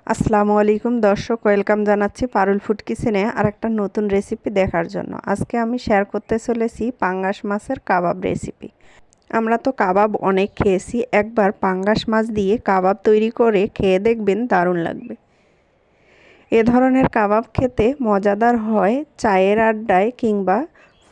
আসসালামু আলাইকুম দর্শক, ওয়েলকাম জানাচ্ছি পারুল ফুড কিচেনে আর একটা নতুন রেসিপি দেখার জন্য। আজকে আমি শেয়ার করতে চলেছি পাঙ্গাস মাছের কাবাব রেসিপি। আমরা তো কাবাব অনেক খেয়েছি, একবার পাঙ্গাস মাছ দিয়ে কাবাব তৈরি করে খেয়ে দেখবেন, দারুণ লাগবে। এ ধরনের কাবাব খেতে মজাদার হয়, চায়ের আড্ডায় কিংবা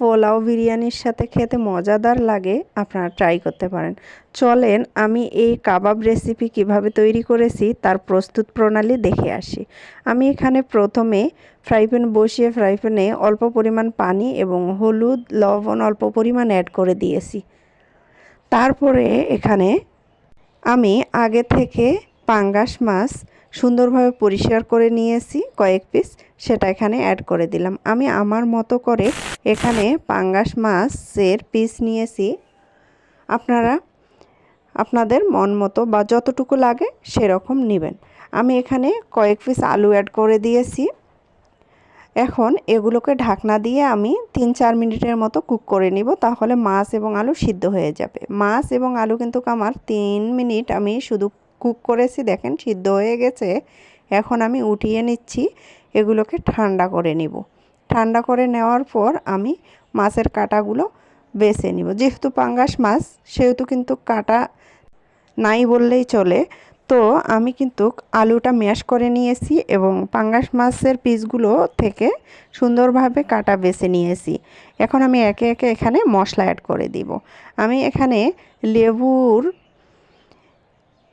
পোলাও বিরিয়ানির সাথে খেতে মজাদার লাগে। আপনারা ট্রাই করতে পারেন। চলেন আমি এই কাবাব রেসিপি কিভাবে তৈরি করেছি তার প্রস্তুত প্রণালী দেখে আসি। আমি এখানে প্রথমে ফ্রাই প্যান বসিয়ে ফ্রাই প্যানে অল্প পরিমাণ পানি এবং হলুদ লবণ অল্প পরিমাণ অ্যাড করে দিয়েছি। তারপরে এখানে আমি আগে থেকে পাঙ্গাস মাছ সুন্দরভাবে পরিষ্কার করে নিয়েছি কয়েক পিস, সেটা এখানে অ্যাড করে দিলাম। আমি আমার মতো করে এখানে পাঙ্গাস মাছের পিস নিয়েছি। আপনারা আপনাদের মন মতো বা যতটুকু লাগে সেরকম নেবেন। আমি এখানে কয়েক পিস আলু অ্যাড করে দিয়েছি। এখন এগুলোকে ঢাকনা দিয়ে আমি 3-4 মিনিটের মতো কুক করে নিব, তাহলে মাছ এবং আলু সিদ্ধ হয়ে যাবে। মাছ এবং আলু কিন্তু আমার 3 মিনিট আমি শুধু কুক করেছি, দেখেন সিদ্ধ হয়ে গেছে। এখন আমি উঠিয়ে নিচ্ছি, এগুলোকে ঠান্ডা করে নিব। ঠান্ডা করে নেওয়ার পর আমি মাছের কাঁটাগুলো বেছে নিব। যেহেতু পাঙ্গাস মাছ সেহেতু কিন্তু কাঁটা নাই বললেই চলে। তো আমি কিন্তু আলুটা ম্যাশ করে নিয়েছি এবং পাঙ্গাস মাছের পিসগুলো থেকে সুন্দরভাবে কাটা বেছে নিয়েছি। এখন আমি একে একে এখানে মশলা অ্যাড করে দিব। আমি এখানে লেবুর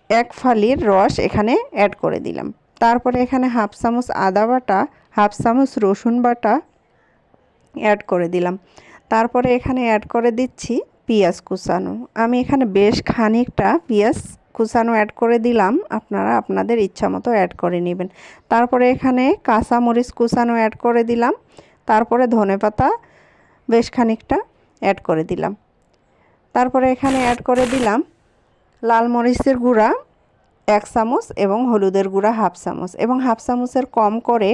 1 ফালির রস এখানে অ্যাড করে দিলাম। তারপরে এখানে হাফ চামচ আদা বাটা, হাফ চামচ রসুন বাটা অ্যাড করে দিলাম। তারপরে এখানে অ্যাড করে দিচ্ছি পেঁয়াজ কুচানো। আমি এখানে বেশ খানিকটা পেঁয়াজ কুচানো অ্যাড করে দিলাম, আপনারা আপনাদের ইচ্ছা মতো অ্যাড করে নেবেন। তারপরে এখানে কাঁচা মরিচ কুচানো অ্যাড করে দিলাম। তারপরে ধনেপাতা বেশ খানিকটা অ্যাড করে দিলাম। তারপরে এখানে অ্যাড করে দিলাম লাল মরিচের গুঁড়া 1 চামচ এবং হলুদের গুঁড়া হাফ চামচ এবং হাফ চামচের কম করে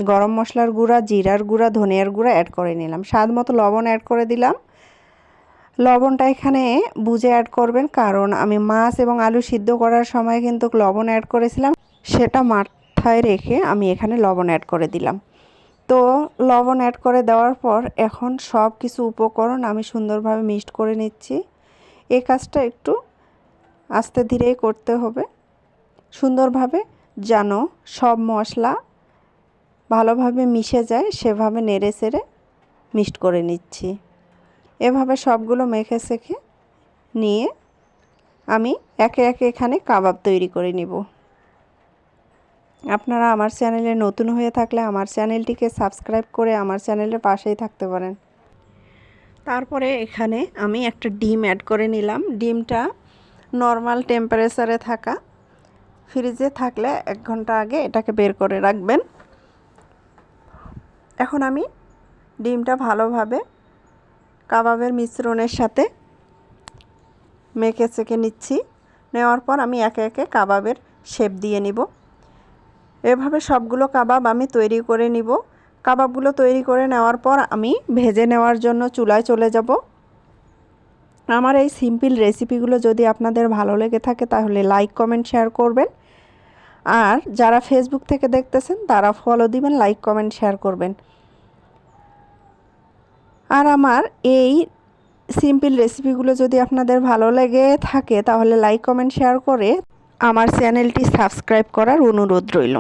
গরম মশলার গুঁড়া, জিরার গুঁড়া, ধনিয়ার গুঁড়া অ্যাড করে নিলাম। স্বাদ মতো লবণ অ্যাড করে দিলাম। লবণটা এখানে বুঝে অ্যাড করবেন, কারণ আমি মাছ এবং আলু সিদ্ধ করার সময় কিন্তু লবণ অ্যাড করেছিলাম, সেটা মাথায় রেখে আমি এখানে লবণ অ্যাড করে দিলাম। তো লবণ অ্যাড করে দেওয়ার পর এখন সব কিছু উপকরণ আমি সুন্দরভাবে মিক্সড করে নিচ্ছি। এই কাজটা একটু আস্তে ধীরেই করতে হবে, সুন্দরভাবে যেন সব মশলা ভালোভাবে মিশে যায় সেভাবে নেড়ে চেড়ে মিক্সড করে নিচ্ছি। এভাবে সবগুলো মেখে শেখে নিয়ে আমি একে একে এখানে কাবাব তৈরি করে নিব। আপনারা আমার চ্যানেলে নতুন হয়ে থাকলে আমার চ্যানেলটিকে সাবস্ক্রাইব করে আমার চ্যানেলের পাশেই থাকতে পারেন। তারপরে এখানে আমি একটা ডিম অ্যাড করে নিলাম। ডিমটা নর্মাল টেম্পারেচারে থাকা, ফ্রিজে থাকলে 1 ঘন্টা আগে এটাকে বের করে রাখবেন। এখন আমি ডিমটা ভালোভাবে কাবাবের মিশ্রণের সাথে মেখে চেকে নিচ্ছি। নেওয়ার পর আমি একে একে কাবাবের শেপ দিয়ে নিব। এভাবে সবগুলো কাবাব আমি তৈরি করে নিব। কাবাবগুলো তৈরি করে নেওয়ার পর আমি ভেজে নেওয়ার জন্য চুলায় চলে যাব। আমার এই সিম্পল রেসিপিগুলো যদি আপনাদের ভালো লেগে থাকে তাহলে লাইক কমেন্ট শেয়ার করবেন। আর যারা ফেসবুক থেকে দেখতেছেন তারা ফলো দিবেন, লাইক কমেন্ট শেয়ার করবেন। আর আমার এই সিম্পল রেসিপিগুলো যদি আপনাদের ভালো লেগে থাকে তাহলে লাইক কমেন্ট শেয়ার করে আমার চ্যানেলটি সাবস্ক্রাইব করার অনুরোধ রইল।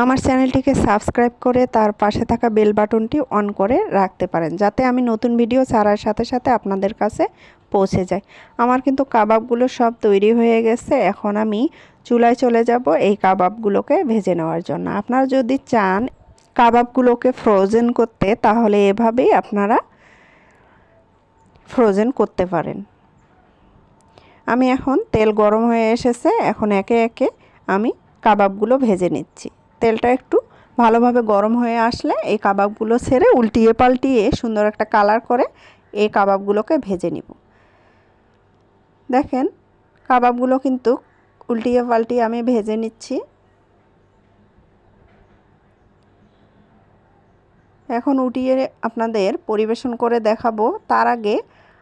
আমার চ্যানেলটিকে সাবস্ক্রাইব করে তার পাশে থাকা বেল বাটনটি অন করে রাখতে পারেন, যাতে আমি নতুন ভিডিও ছাড়ার সাথে সাথে আপনাদের কাছে পৌঁছে যায়। আমার কিন্তু কাবাবগুলো সব তৈরি হয়ে গেছে। এখন আমি চুলায় চলে যাব এই কাবাবগুলোকে ভেজে নেওয়ার জন্য। আপনারা যদি চান কাবাবগুলোকে ফ্রোজেন করতে তাহলে এভাবেই আপনারা ফ্রোজেন করতে পারেন। আমি এখন তেল গরম হয়ে এসেছে, এখন একে একে আমি কাবাবগুলো ভেজে নিচ্ছি। তেলটা একটু ভালোভাবে গরম হয়ে আসলে এই কাবাবগুলো ছেড়ে উল্টিয়ে পাল্টিয়ে সুন্দর একটা কালার করে এই কাবাবগুলোকে ভেজে নিব। দেখেন কাবাবগুলো কিন্তু উল্টিয়ে পাল্টিয়ে আমি ভেজে নিচ্ছি। এখন উঠিয়ে আপনাদের পরিবেশন করে দেখাবো। তার আগে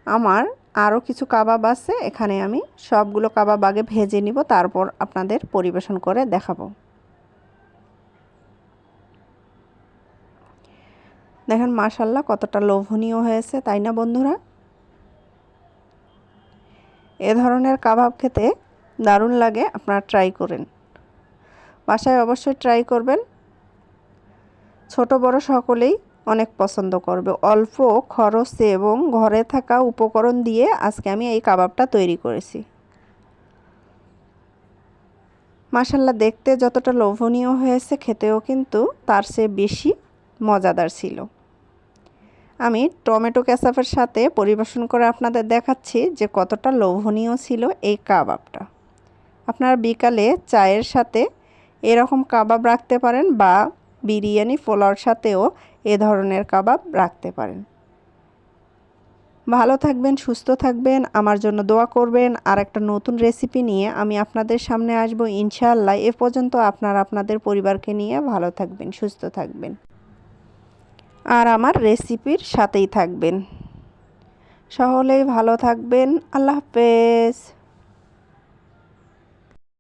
আমার আরও কিছু কাবাব আছে, এখানে আমি সবগুলো কাবাব আগে ভেজে নিব, তারপর আপনাদের পরিবেশন করে দেখাবো। দেখেন মাশাআল্লাহ কতটা লোভনীয় হয়েছে, তাই না বন্ধুরা? এ ধরনের কাবাব খেতে দারুণ লাগে, আপনারা ট্রাই করেন। বাসায় অবশ্যই ট্রাই করবেন। ছোট বড় সকলেই অনেক পছন্দ করবে। অল্প খরচে এবং ঘরে থাকা উপকরণ দিয়ে আজকে আমি এই কাবাবটা তৈরি করেছি। মাশাআল্লাহ দেখতে যতটা লোভনীয় হয়েছে, খেতেও কিন্তু তার চেয়ে বেশি মজাদার ছিল। আমি টমেটো কেচাপের সাথে পরিবেশন করে আপনাদের দেখাচ্ছি যে কতটা লোভনীয় ছিল এই কাবাবটা। আপনারা বিকালে চায়ের সাথে এরকম কাবাব রাখতে পারেন বা বিরিয়ানি পোলাওর সাথেও এ ধরনের কাবাব রাখতে পারেন। ভালো থাকবেন, সুস্থ থাকবেন, আমার জন্য দোয়া করবেন। আর একটা নতুন রেসিপি নিয়ে আমি আপনাদের সামনে আসব ইনশাআল্লাহ। এ পর্যন্ত আপনারা আপনাদের পরিবারকে নিয়ে ভালো থাকবেন, সুস্থ থাকবেন আর আমার রেসিপির সাথেই থাকবেন। সকলেই ভালো থাকবেন। আল্লাহ হাফেজ।